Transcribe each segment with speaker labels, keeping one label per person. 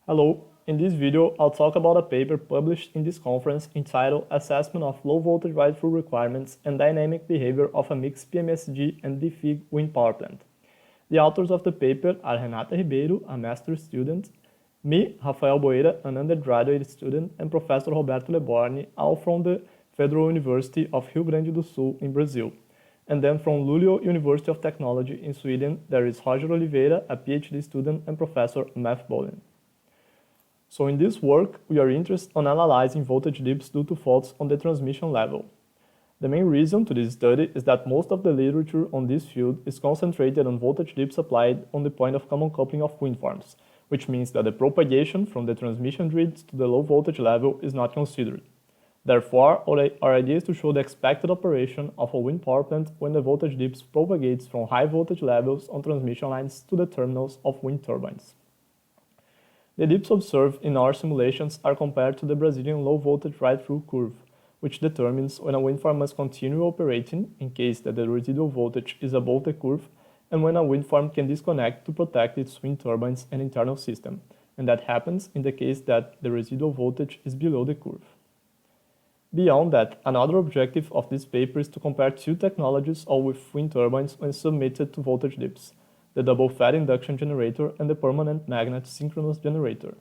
Speaker 1: Hello, in this video I'll talk about a paper published in this conference entitled Assessment of Low Voltage Ride-Through Requirements and Dynamic Behavior of a Mixed PMSG and DFIG Wind Power Plant. The authors of the paper are Renata Ribeiro, a master's student, me, Rafael Boeira, an undergraduate student, and Professor Roberto Leborgne, all from the Federal University of Rio Grande do Sul in Brazil. And then from Luleå University of Technology in Sweden, there is Roger Oliveira, a PhD student and professor of math bowling. So in this work, we are interested in analyzing voltage dips due to faults on the transmission level. The main reason to this study is that most of the literature on this field is concentrated on voltage dips applied on the point of common coupling of wind farms, which means that the propagation from the transmission grids to the low voltage level is not considered. Therefore, our idea is to show the expected operation of a wind power plant when the voltage dips propagates from high voltage levels on transmission lines to the terminals of wind turbines. The dips observed in our simulations are compared to the Brazilian low voltage ride-through curve, which determines when a wind farm must continue operating in case that the residual voltage is above the curve, and when a wind farm can disconnect to protect its wind turbines and internal system, and that happens in the case that the residual voltage is below the curve. Beyond that, another objective of this paper is to compare two technologies all with wind turbines when submitted to voltage dips, the double-fed induction generator and the permanent magnet synchronous generator.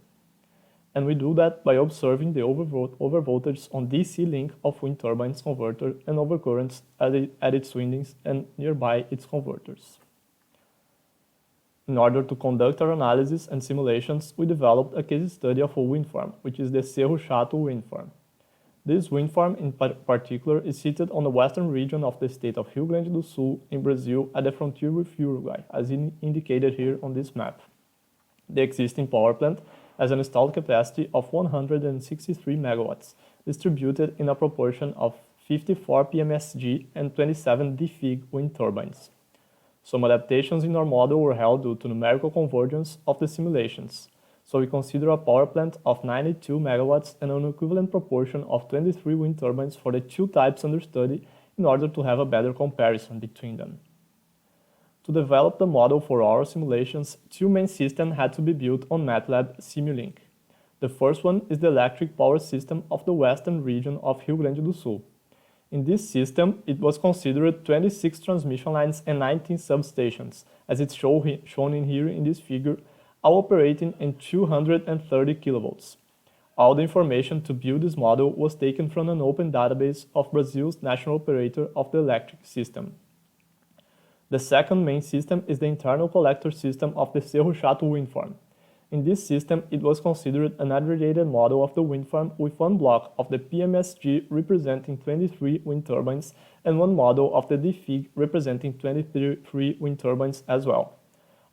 Speaker 1: And we do that by observing the overvoltage on DC link of wind turbines converter and overcurrents at its windings and nearby its converters. In order to conduct our analysis and simulations, we developed a case study of a wind farm, which is the Cerro Chato wind farm. This wind farm in particular is situated on the western region of the state of Rio Grande do Sul in Brazil at the frontier with Uruguay, as indicated here on this map. The existing power plant has an installed capacity of 163 megawatts, distributed in a proportion of 54 PMSG and 27 DFIG wind turbines. Some adaptations in our model were held due to numerical convergence of the simulations. So we consider a power plant of 92 megawatts and an equivalent proportion of 23 wind turbines for the two types under study in order to have a better comparison between them. To develop the model for our simulations, two main systems had to be built on MATLAB Simulink. The first one is the electric power system of the western region of Rio Grande do Sul. In this system, it was considered 26 transmission lines and 19 substations, as it's shown in here in this figure, all operating in 230 kilovolts. All the information to build this model was taken from an open database of Brazil's national operator of the electric system. The second main system is the internal collector system of the Cerro Chato wind farm. In this system, it was considered an aggregated model of the wind farm with one block of the PMSG representing 23 wind turbines and one model of the DFIG representing 23 wind turbines as well.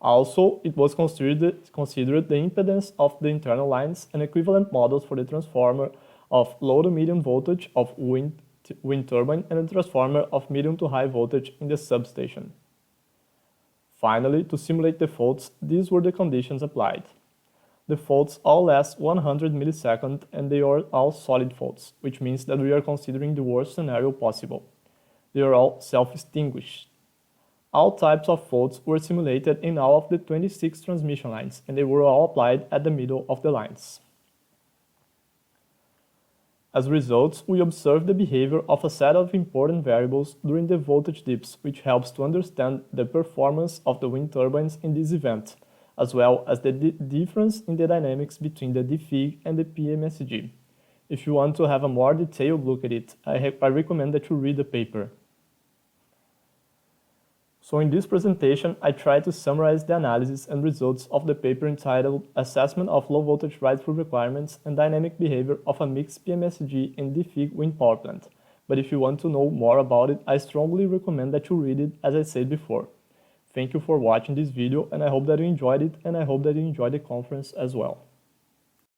Speaker 1: Also, it was considered the impedance of the internal lines and equivalent models for the transformer of low to medium voltage of wind turbine and the transformer of medium to high voltage in the substation. Finally, to simulate the faults, these were the conditions applied. The faults all last 100 milliseconds and they are all solid faults, which means that we are considering the worst scenario possible. They are all self-extinguished. All types of faults were simulated in all of the 26 transmission lines, and they were all applied at the middle of the lines. As results, we observed the behavior of a set of important variables during the voltage dips, which helps to understand the performance of the wind turbines in this event, as well as the difference in the dynamics between the DFIG and the PMSG. If you want to have a more detailed look at it, I recommend that you read the paper. So in this presentation, I try to summarize the analysis and results of the paper entitled Assessment of Low Voltage Ride-Through Requirements and Dynamic Behavior of a Mixed PMSG and DFIG Wind Power Plant. But if you want to know more about it, I strongly recommend that you read it, as I said before. Thank you for watching this video, and I hope that you enjoyed it, and I hope that you enjoyed the conference as well.